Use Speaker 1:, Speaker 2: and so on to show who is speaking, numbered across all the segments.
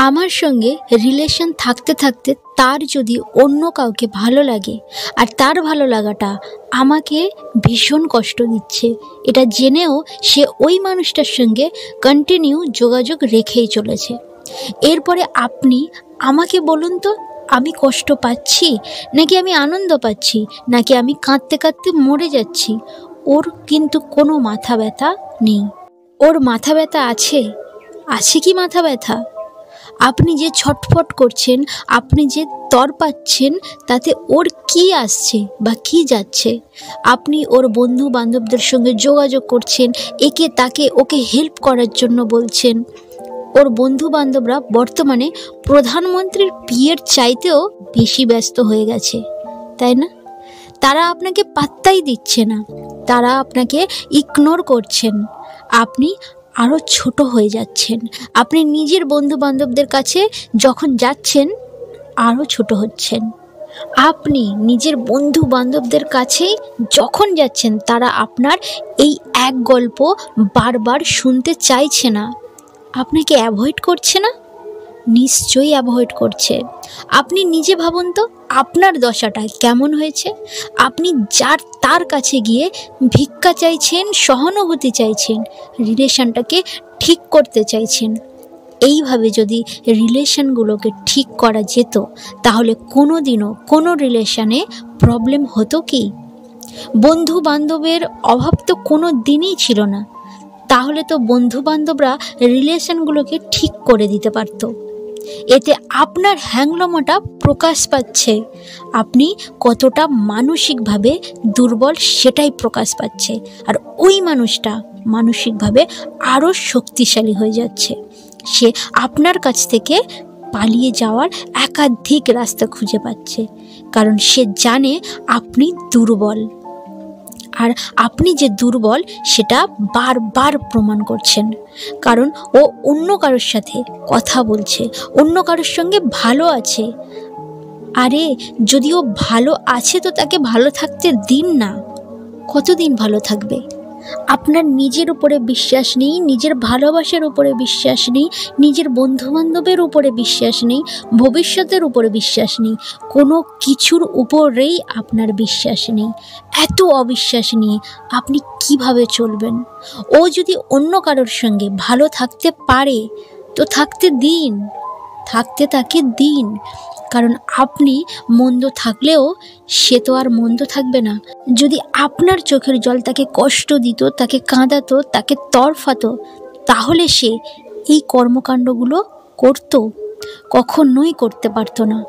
Speaker 1: আমার সঙ্গে রিলেশন থাকতে থাকতে তার যদি অন্য কাউকে ভালো লাগে আর তার ভালো লাগাটা আমাকে ভীষণ কষ্ট দিচ্ছে, এটা জেনেও সে ওই মানুষটার সঙ্গে কন্টিনিউ যোগাযোগ রেখেই চলেছে। এরপরে আপনি আমাকে বলুন তো, আমি কষ্ট পাচ্ছি নাকি আমি আনন্দ পাচ্ছি, নাকি আমি কাঁদতে কাঁদতে মরে যাচ্ছি? ওর কিন্তু কোনো মাথা ব্যথা নেই। ওর মাথা ব্যথা আছে? আছে কি মাথা ব্যথা? আপনি যে ছটফট করছেন, আপনি যে তর পাচ্ছেন, তাতে ওর কি আসছে বা কি যাচ্ছে? আপনি ওর বন্ধু বান্ধবদের সঙ্গে যোগাযোগ করছেন, একে তাকে ওকে হেল্প করার জন্য বলছেন। ওর বন্ধু বান্ধবরা বর্তমানে প্রধানমন্ত্রীর বিয়ের চাইতেও বেশি ব্যস্ত হয়ে গেছে, তাই না? তারা আপনাকে পাত্তাই দিচ্ছে না, তারা আপনাকে ইগনোর করছেন। আপনি আরও ছোট হয়ে যাচ্ছেন। আপনি নিজের বন্ধু বান্ধবদের কাছে যখন যাচ্ছেন আরও ছোট হচ্ছেন। আপনি নিজের বন্ধু বান্ধবদের কাছে যখন যাচ্ছেন তারা আপনার এই এক গল্প বারবার শুনতে চাইছে না। আপনাকে অ্যাভয়েড করছে না? নিশ্চয়ই অ্যাভয়েড করছে। আপনি নিজে ভাবুন তো আপনার দশাটা কেমন হয়েছে। আপনি তার কাছে গিয়ে ভিক্ষা চাইছেন, সহানুভূতি চাইছেন, রিলেশনটাকে ঠিক করতে চাইছেন। এইভাবে যদি রিলেশনগুলোকে ঠিক করা যেত তাহলে কোনো দিনও কোনো রিলেশনে প্রবলেম হতো কি? বন্ধু বান্ধবের অভাব তো কোনো দিনই ছিল না। তাহলে তো বন্ধু বান্ধবরা রিলেশনগুলোকে ঠিক করে দিতে পারতো। এতে আপনার হ্যাংলমাটা প্রকাশ পাচ্ছে, আপনি কতটা মানসিকভাবে দুর্বল সেটাই প্রকাশ পাচ্ছে। আর ওই মানুষটা মানসিকভাবে আরও শক্তিশালী হয়ে যাচ্ছে। সে আপনার কাছ থেকে পালিয়ে যাওয়ার একাধিক রাস্তা খুঁজে পাচ্ছে, কারণ সে জানে আপনি দুর্বল। আর আপনি যে দুর্বল সেটা বারবার প্রমাণ করছেন, কারণ ও অন্য কারোর সাথে কথা বলছে, অন্য কারোর সঙ্গে ভালো আছে। আরে যদি ও ভালো আছে তো তাকে ভালো থাকতে দিন না। কতদিন ভালো থাকবে? আপনার নিজের উপরে বিশ্বাস নেই, নিজের ভালোবাসার উপরে বিশ্বাস নেই, নিজের বন্ধুবান্ধবের উপরে বিশ্বাস নেই, ভবিষ্যতের উপরে বিশ্বাস নেই, কোনো কিছুর উপরেই আপনার বিশ্বাস নেই। এত অবিশ্বাস নিয়ে আপনি কিভাবে চলবেন? ও যদি অন্য কারোর সঙ্গে ভালো থাকতে পারে তো থাকতে দিন, থাকতে তাকে দিন। কারণ আপনি মন্দ থাকলেও সে তো আর মন্দ থাকবে না। যদি আপনার চোখের জল তাকে কষ্ট দিত, তাকে কাঁদাতো, তাকে তরফাতো, তাহলে সে এই কর্মকাণ্ডগুলো করত? কখনোই করতে পারতো না।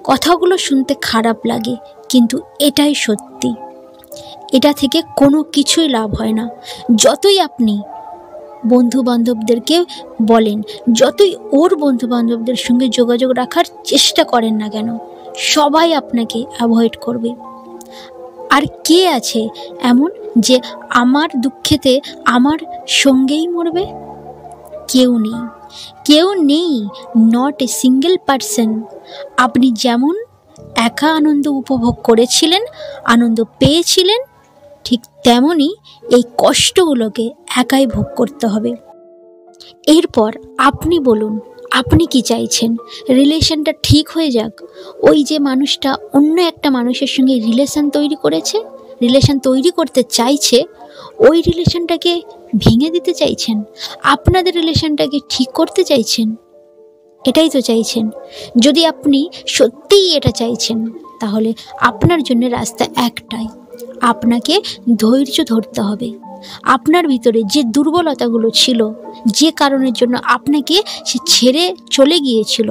Speaker 1: কথাগুলো শুনতে খারাপ লাগে, কিন্তু এটাই সত্যি। এটা থেকে কোনো কিছুই লাভ হয় না। যতই আপনি বন্ধু বান্ধবদেরকে বলেন, যতই ওর বন্ধু বান্ধবদের সঙ্গে যোগাযোগ রাখার চেষ্টা করেন না কেন, সবাই আপনাকে অ্যাভয়েড করবে। আর কে আছে এমন যে আমার দুঃখেতে আমার সঙ্গেই মরবে? কেউ নেই, কেউ নেই, নট এ সিঙ্গেল পারসন। আপনি যেমন একা আনন্দ উপভোগ করেছিলেন, আনন্দ পেয়েছিলেন, ঠিক তেমনই এই কষ্টগুলোকে একাই ভোগ করতে হবে। এরপর আপনি বলুন, আপনি কি চাইছেন? রিলেশনটা ঠিক হয়ে যাক? ওই যে মানুষটা অন্য একটা মানুষের সঙ্গে রিলেশন তৈরি করেছে, রিলেশন তৈরি করতে চাইছে, ওই রিলেশনটাকে ভেঙে দিতে চাইছেন? আপনাদের রিলেশনটাকে ঠিক করতে চাইছেন? এটাই তো চাইছেন। যদি আপনি সত্যিই এটা চাইছেন তাহলে আপনার জন্য রাস্তা একটাই, আপনাকে ধৈর্য ধরতে হবে। আপনার ভিতরে যে দুর্বলতাগুলো ছিল, যে কারণের জন্য আপনাকে সে ছেড়ে চলে গিয়েছিল,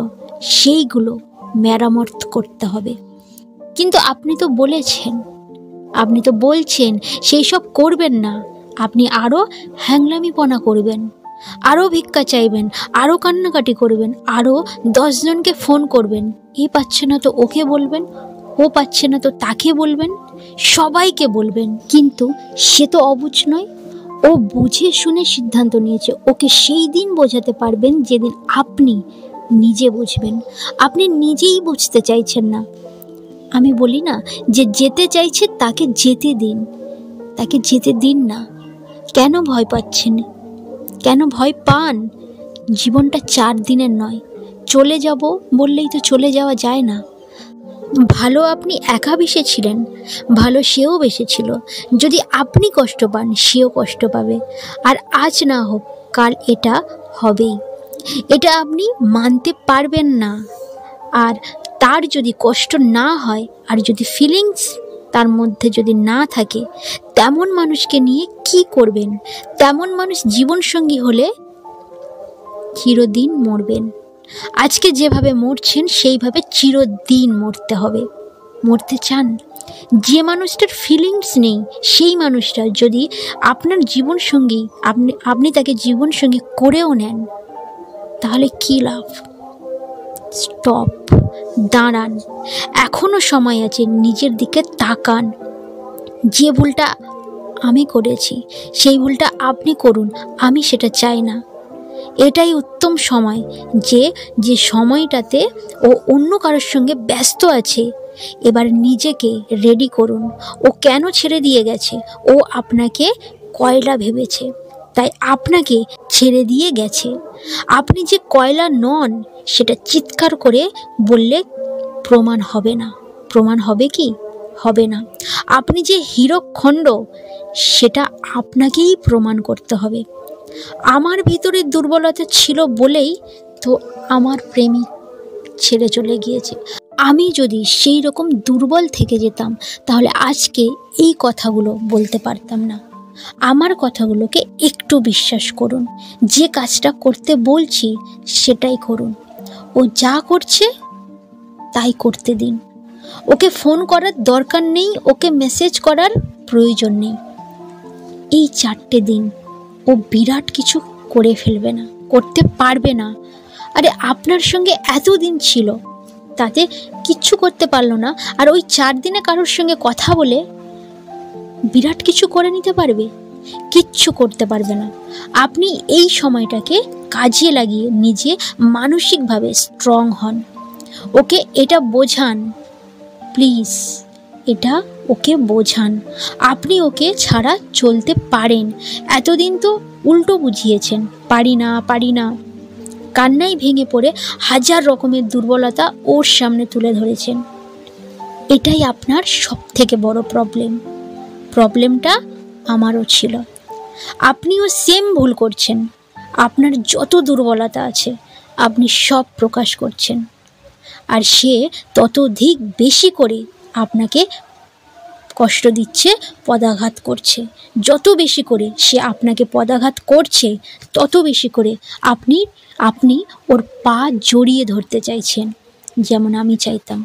Speaker 1: সেইগুলো মেরামত করতে হবে। কিন্তু আপনি তো বলেছেন, আপনি তো বলছেন সেই সব করবেন না। আপনি আরও হ্যাংলামিপনা করবেন, আরও ভিক্ষা চাইবেন, আরও কান্নাকাটি করবেন, আরও 10 জনকে ফোন করবেন। এ পাচ্ছে না তো ওকে বলবেন, ও পাচ্ছে না তো তাকে বলবেন, সবাইকে বলবেন। কিন্তু সে তো অবুঝ নয়, ও বুঝে শুনে সিদ্ধান্ত নিয়েছে। ওকে সেই দিন বোঝাতে পারবেন যেদিন আপনি নিজে বুঝবেন। আপনি নিজেই বুঝতে চাইছেন না। আমি বলি না যে যেতে চাইছে তাকে যেতে দিন, তাকে যেতে দিন না। কেন ভয় পাচ্ছেন? কেন ভয় পান? জীবনটা 4 দিনের নয়, চলে যাব বললেই তো চলে যাওয়া যায় না। ভালো আপনি একা বেসেছিলেন, ভালো সেও বেসেছিল। যদি আপনি কষ্ট পান সেও কষ্ট পাবে। আর আজ না হোক কাল এটা হবেই, এটা আপনি মানতে পারবেন না। আর তার যদি কষ্ট না হয় আর যদি ফিলিংস তার মধ্যে যদি না থাকে, তেমন মানুষকে নিয়ে কি করবেন? তেমন মানুষ জীবনসঙ্গী হলে চিরদিন মরবেন। আজকে যেভাবে মরছেন সেইভাবে চিরদিন মরতে হবে। মরতে চান? যে মানুষটার ফিলিংস নেই সেই মানুষটা যদি আপনার জীবনসঙ্গী, আপনি তাকে জীবনসঙ্গী করেও নেন, তাহলে কী লাভ? স্টপ, দাঁড়ান, এখনও সময় আছে, নিজের দিকে তাকান। যে ভুলটা আমি করেছি সেই ভুলটা আপনি করুন, আমি সেটা চাই না। এটাই উত্তম সময়, যে সময়টাতে ও অন্য কারোর সঙ্গে ব্যস্ত আছে। এবার নিজেকে রেডি করুন। ও কেন ছেড়ে দিয়ে গেছে? ও আপনাকে কয়লা ভেবেছে, তাই আপনাকে ছেড়ে দিয়ে গেছে। আপনি যে কয়লা নন সেটা চিৎকার করে বললে প্রমাণ হবে না। প্রমাণ হবে কি? হবে না। আপনি যে হীরকখণ্ড সেটা আপনাকেই প্রমাণ করতে হবে। আমার ভিতরে দুর্বলতা ছিল বলেই তো আমার প্রেমিক ছেড়ে চলে গিয়েছে। আমি যদি সেই রকম দুর্বল থেকে যেতাম তাহলে আজকে এই কথাগুলো বলতে পারতাম না। আমার কথাগুলোকে একটু বিশ্বাস করুন। যে কাজটা করতে বলছি সেটাই করুন। ও যা করছে তাই করতে দিন। ওকে ফোন করার দরকার নেই, ওকে মেসেজ করার প্রয়োজন নেই। এই 4টে দিন ও বিরাট কিছু করে ফেলবে না, করতে পারবে না। আরে আপনার সঙ্গে এতদিন ছিল, তাতে কিচ্ছু করতে পারলো না, আর ওই 4 দিনে কারোর সঙ্গে কথা বলে বিরাট কিছু করে নিতে পারবে? কিচ্ছু করতে পারবে না। আপনি এই সময়টাকে কাজে লাগিয়ে নিজে মানসিকভাবে স্ট্রং হন। ওকে এটা বোঝান, প্লিজ, এটা ওকে বোঝান। আপনি ওকে ছাড়া চলতে পারেন। এতদিন তো উল্টো বুঝিয়েছেন, পারি না পারি না। কান্নায় ভেঙে পড়ে হাজার রকমের দুর্বলতা ওর সামনে তুলে ধরেছেন। এটাই আপনার সবথেকে বড় প্রবলেমটা আমারও ছিল। আপনিও সেম ভুল করছেন। আপনার যত দুর্বলতা আছে আপনি সব প্রকাশ করছেন, আর সে ততোধিক বেশি করে আপনাকে কষ্ট দিচ্ছে, পদাঘাত করছে। যত বেশি করে সে আপনাকে পদাঘাত করছে তত বেশি করে আপনি ওর পা জড়িয়ে ধরতে চাইছেন, যেমন আমি চাইতাম।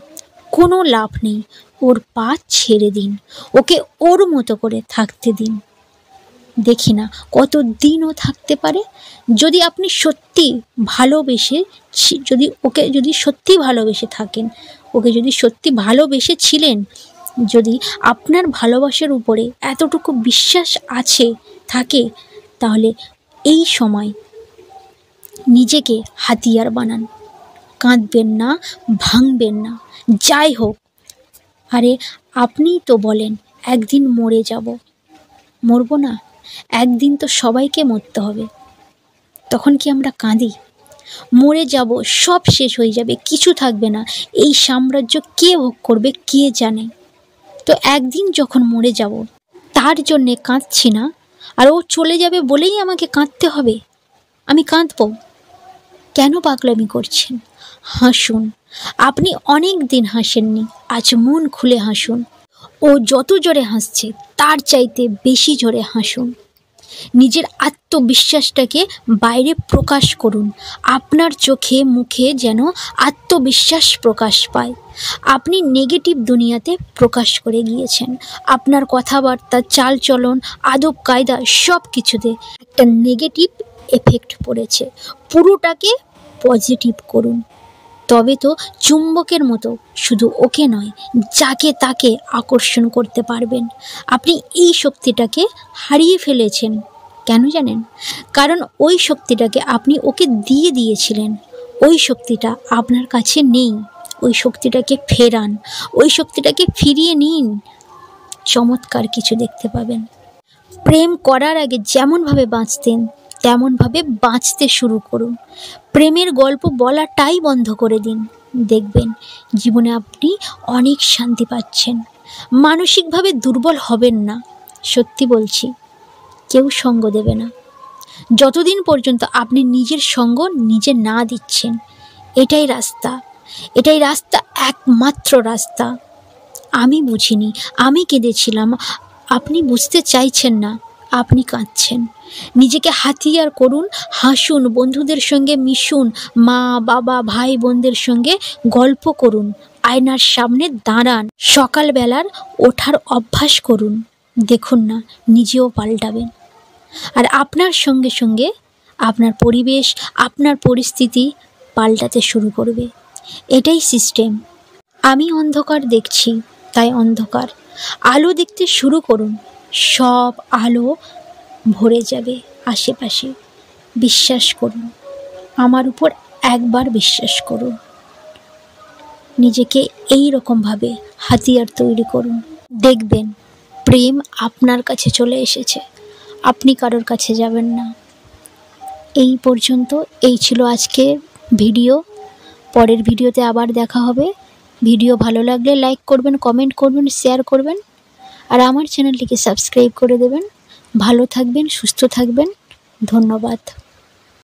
Speaker 1: কোনো লাভ নেই, ওর পা ছেড়ে দিন, ওকে ওর মতো করে থাকতে দিন। দেখি না কতদিন ও থাকতে পারে। যদি আপনি সত্যি ভালোবেসে, যদি সত্যি ভালোবেসে থাকেন, ওকে যদি সত্যি ভালোবেসেছিলেন, যদি আপনার ভালোবাসার উপরে এতটুকু বিশ্বাস থাকে, তাহলে এই সময় নিজেকে হাতিয়ার বানান। কাঁদবেন না, ভাঙবেন না, যাই হোক। আরে আপনিই তো বলেন একদিন মরে যাব। মরবো না? একদিন তো সবাইকে মরতে হবে। তখন কি আমরা কাঁদি? মরে যাব, সব শেষ হয়ে যাবে, কিছু থাকবে না, এই সাম্রাজ্য কে ভোগ করবে কে জানে। তো একদিন যখন মরে যাব তার জন্যে কাঁদছি না, আর ও চলে যাবে বলেই আমাকে কাঁদতে হবে? আমি কাঁদবো কেন? পাগলামি করছেন? হাসুন। আপনি অনেক দিন হাসেননি, আজ মন খুলে হাসুন। ও যত জোরে হাসছে তার চাইতে বেশি জোরে হাসুন। নিজের আত্মবিশ্বাসটাকে বাইরে প্রকাশ করুন। আপনার চোখে মুখে যেন আত্মবিশ্বাস প্রকাশ পায়। আপনি নেগেটিভ দুনিয়াতে প্রকাশ করে গিয়েছেন। আপনার কথাবার্তা, চালচলন, আদব কায়দা সব কিছুতে একটা নেগেটিভ এফেক্ট পড়েছে। পুরোটাকে পজিটিভ করুন। তবে তো চুম্বকের মতো শুধু ওকে নয়, যাকে তাকে আকর্ষণ করতে পারবেন। আপনি এই শক্তিটাকে হারিয়ে ফেলেছেন। কেন জানেন? কারণ ওই শক্তিটাকে আপনি ওকে দিয়ে দিয়েছিলেন। ওই শক্তিটা আপনার কাছে নেই। ওই শক্তিটাকে ফেরান, ওই শক্তিটাকে ফিরিয়ে নিন। চমৎকার কিছু দেখতে পাবেন। প্রেম করার আগে যেমনভাবে বাঁচতেন তেমনভাবে বাঁচতে শুরু করুন। প্রেমের গল্প বলাটাই বন্ধ করে দিন। দেখবেন জীবনে আপনি অনেক শান্তি পাচ্ছেন। মানসিকভাবে দুর্বল হবেন না। সত্যি বলছি, কেউ সঙ্গ দেবে না যতদিন পর্যন্ত আপনি নিজের সঙ্গ নিজে না দিচ্ছেন। এটাই রাস্তা, একমাত্র রাস্তা। আমি বুঝিনি, আমি কেঁদেছিলাম, আপনি বুঝতে চাইছেন না, আপনি কাঁদছেন। নিজেকে হাতিয়ার করুন, হাসুন, বন্ধুদের সঙ্গে মিশুন, মা বাবা ভাই বোনদের সঙ্গে গল্প করুন, আয়নার সামনে দাঁড়ান, সকালবেলার ওঠার অভ্যাস করুন। দেখুন না, নিজেও পাল্টাবেন। আর আপনার সঙ্গে সঙ্গে আপনার পরিবেশ, আপনার পরিস্থিতি পাল্টাতে শুরু করবে। এটাই সিস্টেম। আমি অন্ধকার দেখছি, তাই অন্ধকার। আলো দেখতে শুরু করুন, সব আলো ভরে যাবে আশেপাশে। বিশ্বাস করুন, আমার উপর একবার বিশ্বাস করুন। নিজেকে এই রকমভাবে হাতিয়ার তৈরি করুন। দেখবেন প্রেম আপনার কাছে চলে এসেছে, আপনি কারোর কাছে যাবেন না। এই পর্যন্ত, এই ছিল আজকে ভিডিও। পরের ভিডিওতে আবার দেখা হবে। ভিডিও ভালো লাগলে লাইক করবেন, কমেন্ট করবেন, শেয়ার করবেন, আর আমার চ্যানেলটিকে সাবস্ক্রাইব করে দেবেন। ভালো থাকবেন, সুস্থ থাকবেন। ধন্যবাদ।